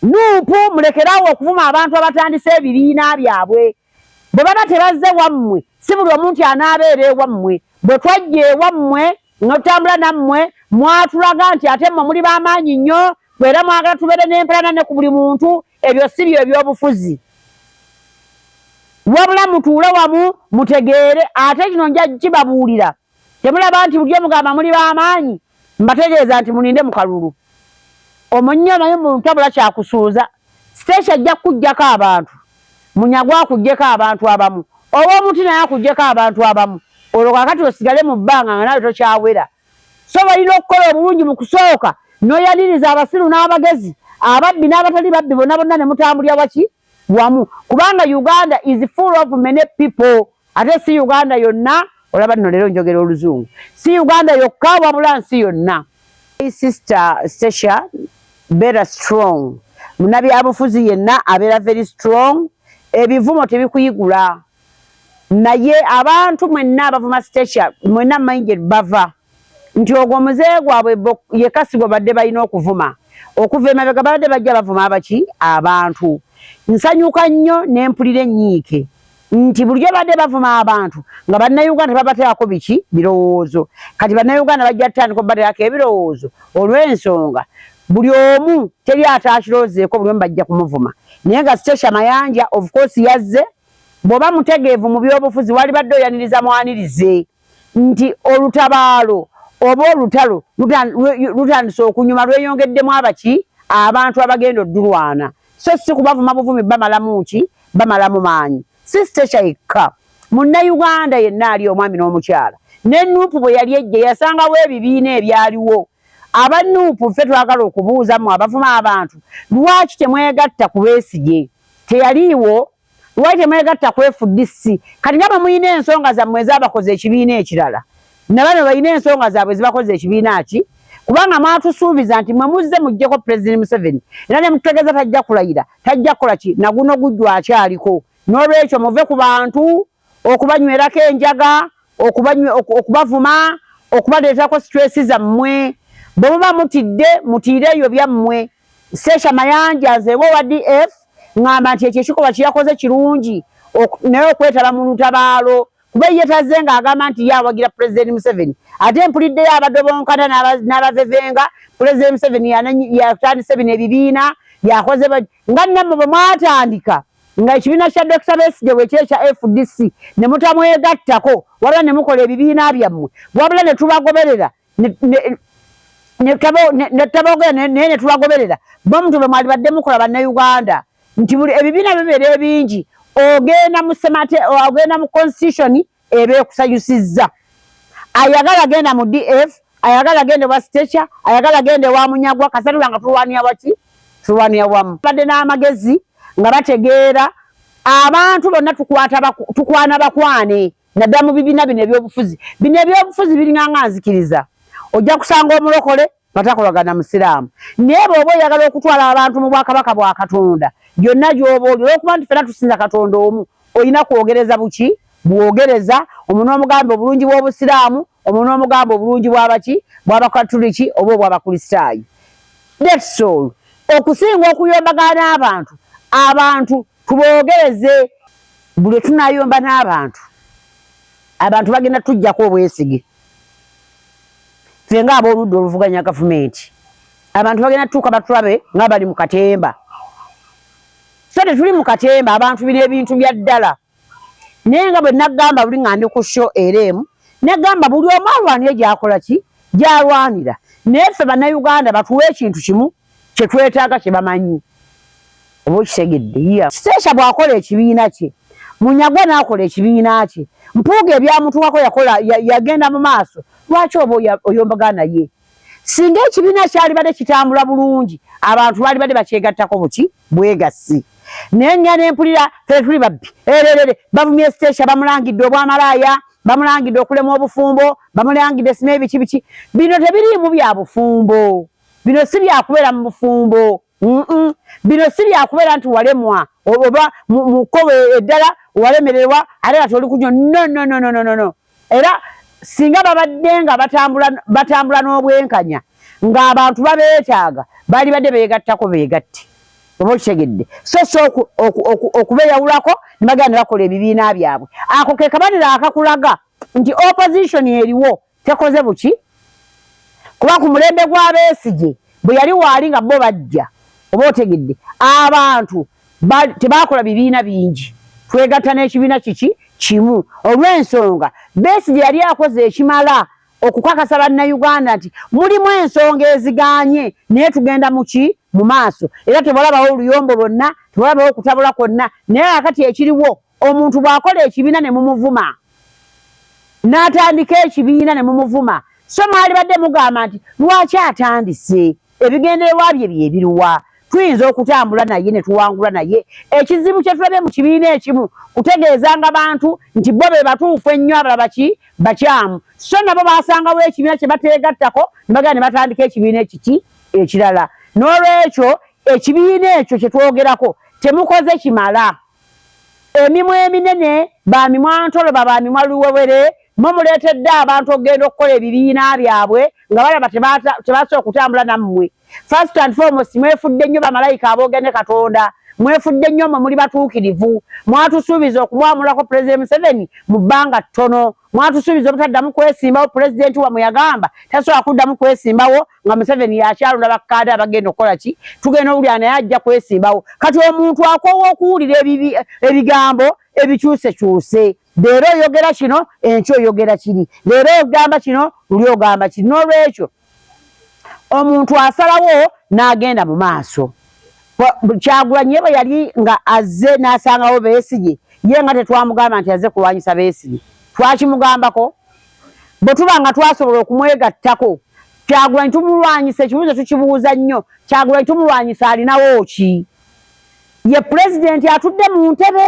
Nuupu mulekerawo okuvuma abantu abatandise ebibiina byabwe. Bwe baba tebazze wammwe si buli omuntu anaabeera ewammwe. Bwe twajja ewammwe n'otambula nammwe mwatulaga nti ate mmwe muli b'amaanyi nnyo era mwagala tubeere n'empalana ne ku buli muntu, ebyo si byo ebyobufuzi. Wabula mutuule wamu mutegeere ate kino nja kibabuulira. Temulaba nti buli mugamba muli b'amaanyi mbategeeza nti mulinde mu kalulu. Omunnyo naye mu ntabula kyakusuuza. Siteesha ajja kuggyako abantu. Munyagwa akuggyeko abantu abamu. Oba omuti naye akuggyeko abantu abamu. Olwo kakati osigale mu bbanga nga nawe tokyawera. So balina okukola obulungi mu kusooka n'oyaniriza abasiru n'abagezi, ababbi n'abatali babbi bonna bonna ne mutambulira waki wamu. Kubanga Uganda is full of many people. Ate si Uganda yonna, olaba nno leero njogera Oluzungu. Si Uganda yokka wabula nsi yonna. Sister Stacia, better strong. Munnabyabufuzi yenna abeera very strong. Ebivumo tebikuyigula. Naye abantu mwenna abavuma Stacia, mwenna mmanyi bava. Nti ogwo muzee gwabwe yekasi gwe badde balina okuvuma. Okuva emabega badde bajja bavuma abaki? Abantu. Nsanyuka nnyo ne mpulira ennyiike. Nti buli badde bavuma abantu nga bannayuganda babateerako biki? Birowoozo. Kati bannayuganda bajja tutandika okubateerako ebirowoozo olw'ensonga buli omu teri ataakiroozeeko buli omu bajja kumuvuma. Naye nga Stacia Mayanja of course yazze, bw'oba mutegeevu mu byobufuzi wali badde oyaniriza mwanirize nti olutabaalo oba olutalo lutandise okunyuma lweyongeddemu abaki? Abantu abagenda oddulwana. So si kubavuma buvumi bamalamu ki? Bamalamu maanyi. Si Stacia yekka. Munnayuganda yenna ali omwami n'omukyala. Ne Nuupu bwe yali ejje yasangawo ebibiina ebyaliwo. Aba Nuupu ffe twagala okubuuza mu abavuma abantu. Lwaki temwegatta ku Besigye? Teyaliiwo. Lwaki temwegatta ku FDC? Kati nga muyina ensonga zammwe ezaabakoze ekibiina ekirala. Nabano balina ensonga zaabwe zibakoze ekibiina ki? Kubanga mwatusuubiza nti mwe muzze muggyeko President Museveni. Era ne mututegeeza tajja kulayira. Tajja kukola ki? Naguno gujju akyaliko. N'olwekyo muve ku bantu okubanywerako enjaga, okubavuma, okubaleetako stress zammwe. Bwe muba mutidde mutiire ebyo byammwe. Stacia Mayanja nzeewe owa DF ngamba nti ekyo ekikola kyeyakoze kirungi naye okwetaba mu lutabaalo. Kuba ye tazze ng'agamba nti ye awagira President Museveni. Ate mpuliddeyo abadde bonkana n'abavevenga President Museveni yatandise bino ebibiina yakoze nga nammwe bwe mwatandika nga ekibiina kya Dr. Besigye bwe kye kya FDC ne mutamwegattako wabula ne mukola ebibiina byammwe wabula ne tubagoberera naye ne tubagoberera bomuntu bwe mwali badde mukola bannayuganda nti buli ebibiina bibeera ebingi ogenda mu semate ogenda mu constitution ebe ekusanyusizza. Ayagala genda mu DF, ayagala genda wa Stacia, ayagala genda wa Munyagwa, kasatula nga tulwanira waki? Tulwanira wamu. Badde n'amagezi nga bategeera abantu bonna tukwana bakwane nadda mu bibiina bino ebyobufuzi. Bino ebyobufuzi biringa nga nzikiriza. Ojja kusanga omulokole batakolagana musiraamu. Naye bw'oba oyagala okutwala abantu mu bwakabaka bwa Katonda byonna gy'oba oli olw'okuba nti ffenna tusinza Katonda omu olina kwogereza buki? Bwogereza omuntu omugamba obulungi bw'obusiraamu, omuntu omugamba obulungi bw'abaki? Bw'abakatuliki oba obw'abakristaayo. That's all. Okusinga okuyombagana abantu tuboogereze buli tunayomba n'abantu. Abantu bagenda tujjako obwesige. Ffe ng'ab'oludda oluvuganya gavumenti. Abantu bagenda tutuuka batulabe nga bali mu katemba. So tetuli mu katemba abantu biri ebintu bya ddala. Naye nga bwe nagamba buli nga ndi ku show eremu, negamba buli omu alwanire gy'akola ki? Gy'alwanira. Naye ffe bannayuganda batuwe ekintu kimu kye twetaaga kye bamanyi. Oba okitegedde. Stacia bw'akola ekibiina kye, Munyagwa n'akola ekibiina kye, Mpuuga ebyamutuwako yagenda mu maaso. Lwaki oba oyombagana ye? Singa ekibiina kyali badde kitambula bulungi, abantu baali badde bakyegattako buki? Bwegassi. Naye nnya ne mpulira ffe tuli babbi. Bavumye Stacia bamulangidde obwamalaaya, bamulangidde okulema obufumbo, bamulangidde sima ebiki biki. Bino tebiriimu bya bufumbo. Bino si byakubeera mu bufumbo. Bino si byakubeera nti walemwa oba mu kkobo eddala walemererwa ate kati oli kunyo. No. Era singa babadde nga batambula n'obwenkanya ng'abantu babeetaaga baali badde beegattako beegatte. obotegedde so okubeyawulako nibagenda bakola ebibiina byabwe ako ke kabanira akakulaga nti opposition eriwo tekoze buki kuba ku mulembe gwa Besigye bwe yali waali nga bo bajja obotegedde abantu tebakola bibiina bingi twegatta n'ekibiina kiki kimu olw'ensonga Besigye yali akoze ekimala okukakasa bannayuganda nti mulimu ensonga eziganye naye tugenda muki mu maaso era tebalabawo oluyombo lwonna tebalabawo okutabula kwonna naye akati ekiriwo omuntu bw'akola ekibiina ne mumuvuma n'atandika ekibiina ne mumuvuma so mwali badde mugamba nti lwaki atandise ebigendererwa bye byebiruwa tuyinza okutambula naye ne tuwangula naye ekizibu kye tulabye mu kibiina ekimu kutegeezanga abantu nti bo be batuufu ennyo abalala bakyamu so nabo basangawo ekibiina kye bateegattako ne bagenda ne batandika ekibiina ekiki ekirala n'olwekyo ekibiina ekyo kye twogerako temukoze kimala emimwa eminene bamimwa ntoloba bamimwa luwewere mumuleetedde abantu okugenda okukola ebibiina byabwe nga balaba tebasobola okutambula nammwe first and foremost mwefudde nnyo bamalayika aboogende Katonda mwefudde nnyo mwe muli batuukirivu mwatusuubiza okumwamulako President Museveni mu bbanga ttono mwatusuubiza obutaddamu kwesimbawo pulezidenti wamwe yagamba tasobola kuddamu kwesimbawo nga Museveni yakyalonda bakkaada abagenda okukola ki tugenda owulira naye ajja kwesimbawo kati omuntu akoowa okuwulira ebigambo ebikyusekyuse leero oyogera kino enkyo oyogera kiri leero ogamba kino luli ogamba kiri n'olwekyo omuntu asalawo n'agenda mu maaso Kyagulanyi bwe yali nga azze n'asangawo Besigye ye nga tetwamugamba nti azze kulwanyisa Besigye twakimugambako bwe tuba nga twasobola okumwegattako Kyagulanyi tumulwanyisa ekibuuzo tukibuuza nnyo Kyagulanyi tumulwanyisa alinawo ki ye pulezidenti atudde mu ntebe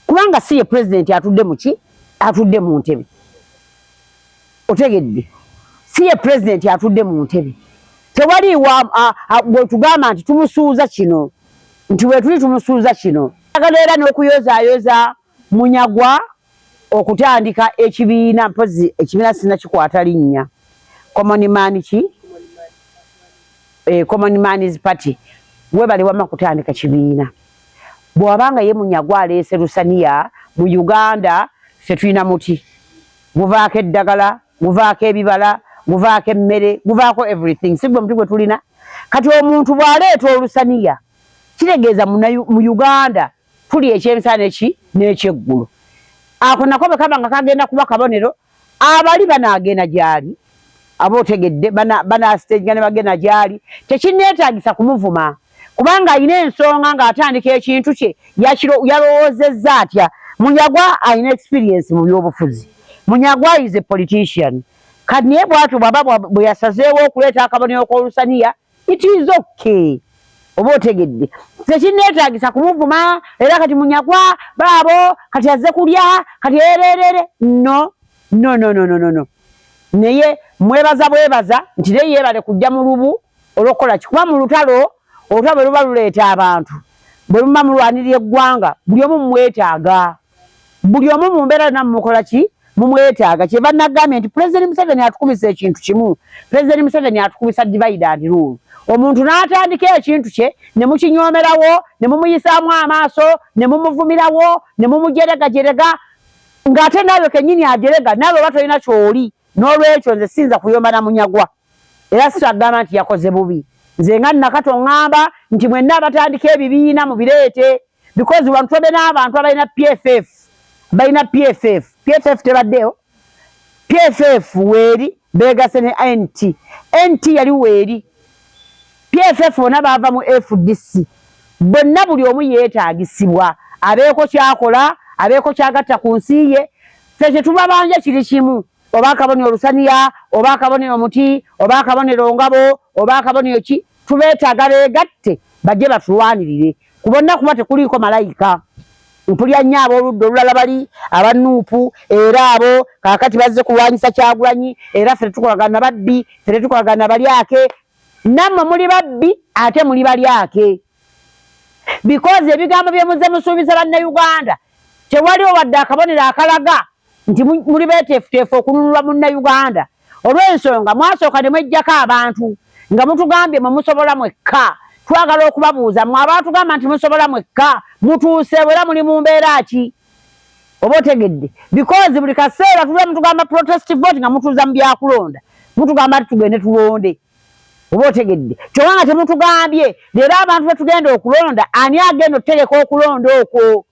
kubanga si ye pulezidenti atudde mu ki atudde mu ntebe otegedde si ye pulezidenti atudde mu ntebe tewali bwe tugamba nti tumusuuza kino nti bwe tuli tumusuuza kino agaleera n'okuyozaayoza Munyagwa okutandika ekibiina mpozi ekibiina sinnakikwata linnya Common Man's Party webale wama kutandika kibiina bw'abanga ye Munyagwa aleese Lusaniya mu Uganda ffe tulina muti guvaako eddagala guvaako ebibala guvaako emmere guvaako everything sigwe muti gwe tulina kati omuntu bw'aleeta Olusaniya kitegeeza mu Uganda tuli ekyemisana n'ekyeggulu ako nako bwe kaba nga kagenda kuba kabonero abali banaagenda gyali abootegedde banasitejja ne bagenda gyali tekinneetaagisa kumuvuma kubanga alina ensonga ng'atandika ekintu kye yalowoozezza atya Munyagwa alina experience mu byobufuzi Munyagwa is a politician kati naye bw'atyo bw'aba bwe yasazeewo okuleeta akabonero k'Olusaniya it is okay oba otegedde tekinneetaagisa kumuvuma era kati Munyagwa baabo kati azze kulya kati ererere no naye bwebaza nti naye yeebale kujja mu lubu olw'okukola kikuba mu lutalo olutalo bwe luba luleeta abantu bwe luba mulwanirira eggwanga buli omu mumwetaaga buli omu mu mbeera yonna mumukola ki mumwetaaga kye bannagambye nti President Museveni atukumisa ekintu kimu President Museveni atukumisa divide and rule omuntu n'atandika ekintu kye ne mukinyoomerawo ne mumuyisaamu amaaso ne mumuvumirawo ne mumujeregajerega ng'ate naawe kennyini ajerega naawe oba tolina ky'oli n'olwekyo nze siyinza kuyomba na Munyagwa era sitagamba nti yakoze bubi nze nga Nakato ŋŋamba nti mwenna abatandika ebibiina mu bireete because wano tobe n'abantu abalina PFF tebaddeyo PFF weeri beegase ne NT yali weeri PFF bonna baava mu FDC bonna buli omu yeetaagisibwa abeeko kyakola abeeko kyagatta ku nsi ye ffe kye tubabanja kiri kimu oba akabonero Olusaniya oba akabonero Muti oba akabonero Ngabo oba akabonero ki tubeetaaga beegatte bajje batulwanirire ku bonna kuba tekuliiko malayika mpulya nnyo ab'oludda olulala bali abanuupu era abo kaakati bazze kulwanyisa Kyagulanyi era ffe tetukolagana babbi ffe tetukolagana balyake nammwe muli babbi ate muli balyake because ebigambo bye muzze musuubiza bannayuganda tewaliwo wadde akabonero akalaga nti muli beeteefuteefu okununulwa munnayuganda olw'ensonga mwasooka ne mweggyako abantu nga mutugambye mwe musobola mwekka twagala okubabuuza mwe abantu gamba nti musobola mwekka mutuuse era muli mu mbeera ki oba otegedde because buli kaseera tulwa mutugamba protest vote nga mutuuza mu byakulonda mutugamba nti tugende tulonde oba otegedde kyokka nga temutugambye leero abantu betugenda okulonda ani agenda okutegeka okulonda okwo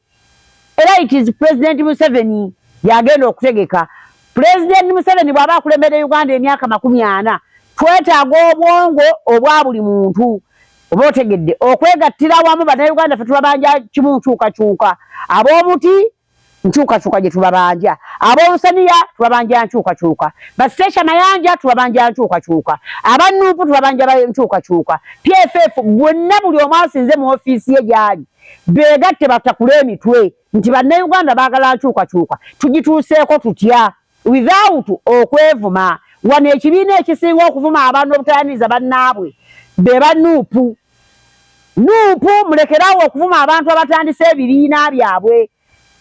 era it is President Museveni yagenda okutegeka. President Museveni bw'aba akulembera Uganda emyaka 40 twetaaga obwongo obwa buli muntu oba otegedde okwegattira wamu bannayuganda ffe tubabanja kimu nkyukakyuka ab'omuti nkyukakyuka gye tubabanja ab'olusaniya tubabanja nkyukakyuka basiteesha mayanja tubabanja nkyukakyuka abannuupu tubabanja nkyukakyuka PFF bwonna buli omu asinze mu ofiisi ye gyali beegatte batakula emitwe nti bannayuganda baagala nkyukakyuka tugituuseeko tutya without okwevuma wano ekibiina ekisinga okuvuma abantu obutayaniriza bannaabwe be bannuupu mulekerawo okuvuma abantu abatandise ebibiina byabwe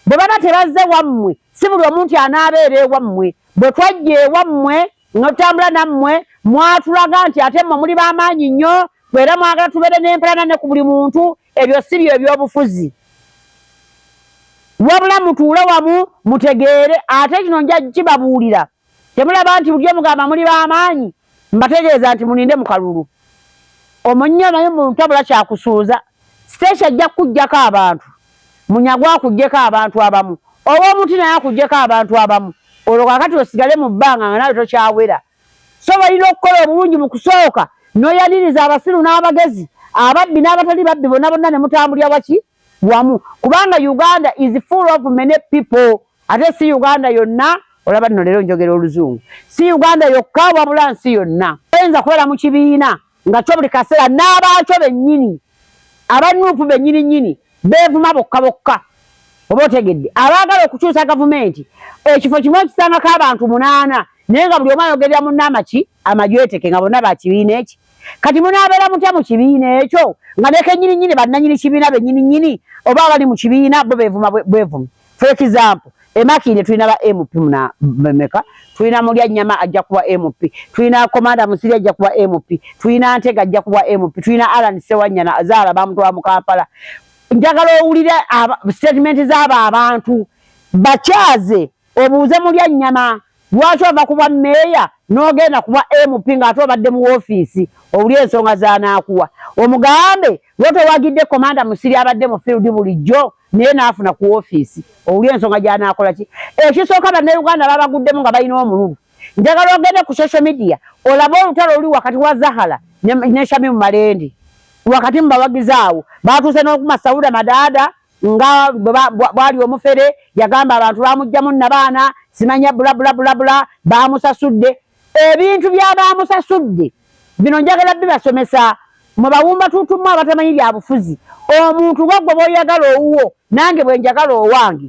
bwe baba tebazze wammwe si buli omuntu anaabeera ewammwe bwe twajja ewammwe notambula nammwe mwatulaga nti ate mmwe muli b'amaanyi nnyo era mwagala tubeere n'empalana ne ku buli muntu ebyo si byo ebyobufuzi wabula mutuule wamu mutegeere ate kino nja kibabuulira temulaba nti buli omugamba muli b'amaanyi mbategeeza nti muninde mu kalulu omunnyo naye mu ntabula kyakusuuza siteesha ajja kukuggyako abantu munyagwa akuggyeko abantu abamu oba omuti naye akuggyeko abantu abamu olwo kakati osigale mu bbanga nga nawe tokyawera so balina okukola obulungi mu kusooka n'oyaniriza abasiru n'abagezi ababbi n'abatali babbi bonna bonna ne mutambulira waki wamu kubanga Uganda is full of many people ate si Uganda yonna olaba nno leero njogera oluzungu si Uganda yokka wabula nsi yonna oyinza kubeera mu kibiina nga kyo buli kaseera n'abaakyo bennyini abannuupu bennyini nnyini beevuma bokka bokka oba otegedde abaagala okukyusa gavumenti ekifo kimu ekisangako abantu 8 naye nga buli omu ayogerera munnaamaki amajweteke nga bonna bakibiina eki kati munaabeera mutya mu kibiina ekyo nga nekennyini bannanyini kibiina bennyini oba abali mu kibiina bo beevuma bwevumi for example emakinde tulina ba MP meka tulina mulya nnyama ajja kuba MP tulina komanda musiri ajja kuba MP tulina ntega ajja kuba MP tulina Alan Sewanyana azaala bamutwala mu Kampala njagala owulire statement z'abo abantu bakyaze obuuze mulya nnyama lwaki ova kuba meeya n'ogenda kuba MP ng'ate obadde mu woofiisi owulire ensonga z'anaakuwa omugambe lwotowagidde komanda musiri abadde mu field bulijjo naye n'afuna ku woofiisi owulire ensonga gy'anaakola ki ekisooka bannayuganda babaguddemu nga balina omululu njagala ogende ku social media olabe olutalo oluli wakati wa Zahara ne Shamimu Malende wakati mu bawagizi awo baatuuse n'okumasawuda madaada nga bwali omufere yagamba abantu bamugjamu nabaana simanya bula bamusasudde ebintu by'abamusasudde bino njagala bibasomesa mu bawumba tutumu abatamanyi bya bufuzi omuntu gwaggwe bw'oyagala owuwo nange bwe njagala owange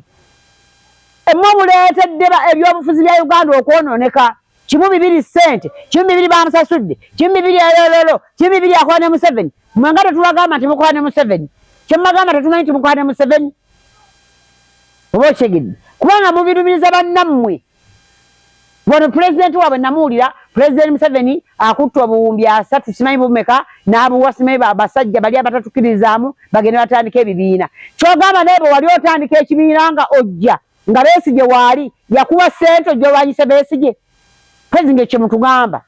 emmwe muleetedde ebyobufuzi bya Uganda okwonooneka 200 sente 200 bamusasudde 200 erololo 200 akola ne Museveni mwe nga tetubagamba nti mukola ne Museveni kyemmagamba tetumanyi nti mukola ne Museveni oba okyegedde kubanga mubirumiriza bannammwe wano pulezidenti waabwe namuwulira pulezidenti Museveni akutte obuwumbi 3 simanyi bumeka n'abuwa simanyi basajja bali abatatukirizaamu bagende batandika ebibiina kyogamba naye bwe wali otandika ekibiina nga ojja nga Besigye waali yakuwa ssente ojja olwanyise Besigye pulezidenti kye mutugamba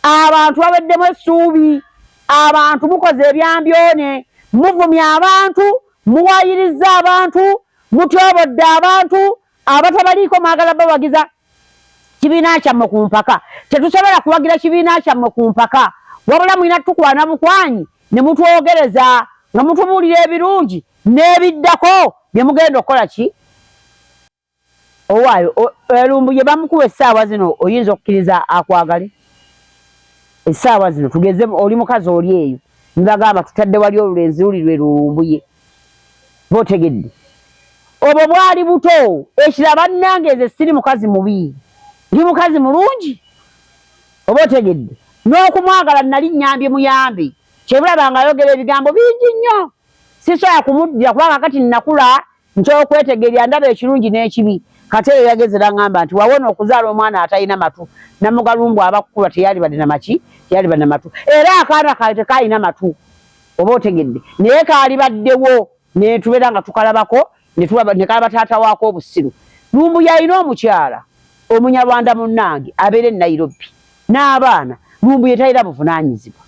abantu baweddemu essuubi abantu mukoze ebyambyone muvumya abantu muwayiriza abantu mutyobodde abantu abatabaliiko mwagala bawagiza kibiina kyammwe ku mpaka tetusobola kuwagira kibiina kyammwe ku mpaka wabula mwina tukwana bukwanyi ne mutwogereza nga mutubuulira ebirungi n'ebiddako bye mugenda okukola ki owaayo erumbu ye bamukuwa essaawa zino oyinza okukkiriza akwagale essaawa zino tugeze oli mukazi oli eyo nibagamba tutadde wali olulenzi luli lwe lulumbuye bootegedde obwo bwali buto ekira bannange nze siri mukazi mubi ndi mukazi mulungi oba otegedde n'okumwagala nali nnyambye muyambe kyebulaba nga ayogera ebigambo bingi nnyo sisobola kumuddira kubanga kati nnakula nkyokwetegerya ndaba ekirungi n'ekibi kati eyo yagezera ngamba nti wawona okuzaala omwana atalina matu namugalumbu abakukulwa teyali badde na maki teyali badde na matu era akaana kale tekaalina matu oba otegedde naye kaali baddewo ne tubeera nga tukalabako ne kalaba taata waako obusiru. Lumbuye alina omukyala Omunyarwanda munnange abeera e Nairobi n'abaana. Lumbuye talina buvunaanyizibwa.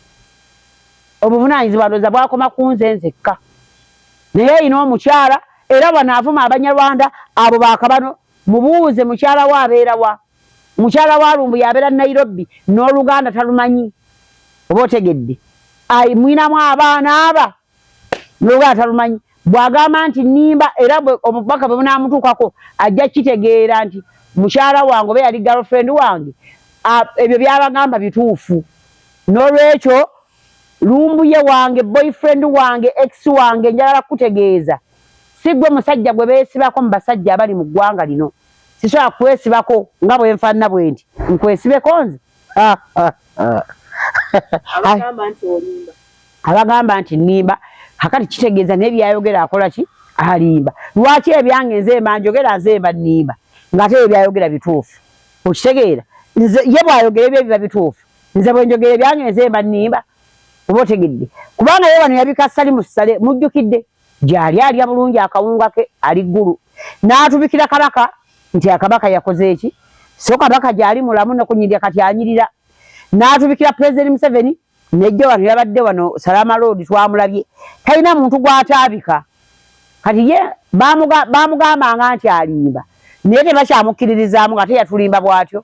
Obuvunaanyizibwa ndowooza bwakoma ku nze nzekka. Naye alina omukyala era bw'anaavuma Abanyarwanda abo baakabano mubuuze mukyala we abeera wa. Mukyala wa Lumbuye abeera Nairobi n'Oluganda talumanyi. Oba otegedde mwinamu abaana aba n'Oluganda talumanyi. Bw'agamba nti nnimba era obubaka bwe bunaamutuukako ajja kitegeera nti mukyala wange oba yali girlfriend wange. Ebyo byabagamba bituufu. N'olwekyo Lumbuye wange boyfriend wange ex wange njagala kutegeeza si gwe musajja gwe beesibako mu basajja abali mu ggwanga lino. Sisobola kwesibako nga bwe nfaanana bwe nti nkwesibeko nze. Abagamba nti nnimba kakati kitegeeza naye byayogera akola ki alimba. Lwaki ebyange nzemba njogera nzemba nnimba ng'ate ebyayogera bituufu okitegeera. Ye bw'ayogera ebyo biba bituufu nze bwe njogera ebyange nzemba nnimba. Oba otegedde kubanga ye wano yabika ssali mu ssale mujjukidde gy'ali alya bulungi akawunga ke ali ggulu n'atubikira kabaka nti akabaka yakoze eki so kabaka gy'ali mulamu nokunyirira kati anyirira n'atubikira President Museveni nejjo wano yabadde wano Salama Road twamulabye talina muntu gw'ataabika kati ye baamugambanga nti alimba naye tebakyamukkiririzaamu nga teyatulimba bw'atyo.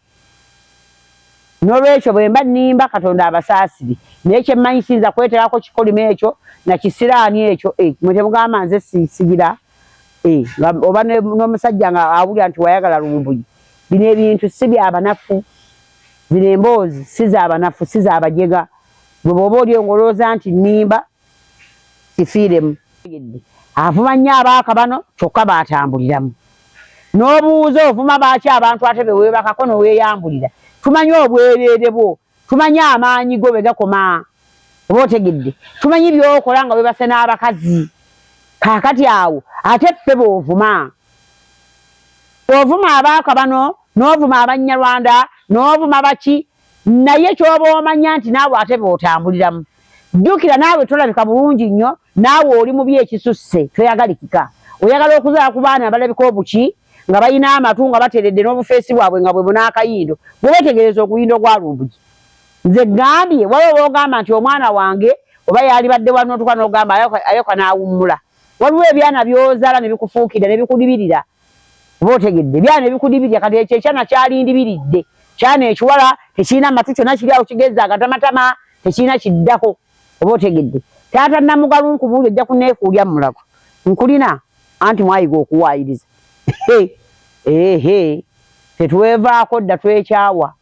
N'olwekyo bwe mba nnimba Katonda abasaasire naye kye mmanyi siyinza kweterako kikolima ekyo na kisiraani ekyo mwe temugamba nze sigira oba n'omusajja nga awulira nti wayagala Lumbuye. Bino ebintu si byabanafu, zino emboozi si zaabanafu si zaabajega. Gwe bw'oba oli ng'olowooza nti nnimba kifiiremu. Avuma nnyo abaaka bano kyokka baatambuliramu. N'obuuza ovuma baaki abantu ate be weebakako n'oweeyambulira. Tumanyi obwereere bwo, tumanyi amaanyi go bwe gakoma. Oba otegedde tumanyi by'okola nga weebase n'abakazi. Kaakati awo ate ffe bw'ovuma. Ovuma abaaka bano n'ovuma Abanyarwanda n'ovuma baki naye ky'oba omanya nti naawe ate bw'otambuliramu. Jjukira naawe tolabika bulungi nnyo naawe oli mu byekisusse toyagalikika. Oyagala okuzaala ku baana abalabika obuki nga balina amatu nga bateredde n'obufeesi bwabwe nga bwe bunaakayindo. Bwe weetegereza okuyindo gwa Lumbuye. Nze gambye waliwo boogamba nti omwana wange oba yali badde wano otuka n'ogamba ayoka n'awummula. Waliwo ebyana by'ozaala ne bikufuukira ne bikudibirira. Oba otegedde ebyana ebikudibirira kati ekyo ekyana kyalindibiridde. Kyana ekiwala tekirina matu kyonna kiri awo kigezza agatamatama tekirina kiddako. Oba otegedde taata Namugalu nkubuulya ojja kunneekuulya mu mulago. Nkulina anti mwayiga okuwaayiriza. Tetuweevaako dda twekyawa.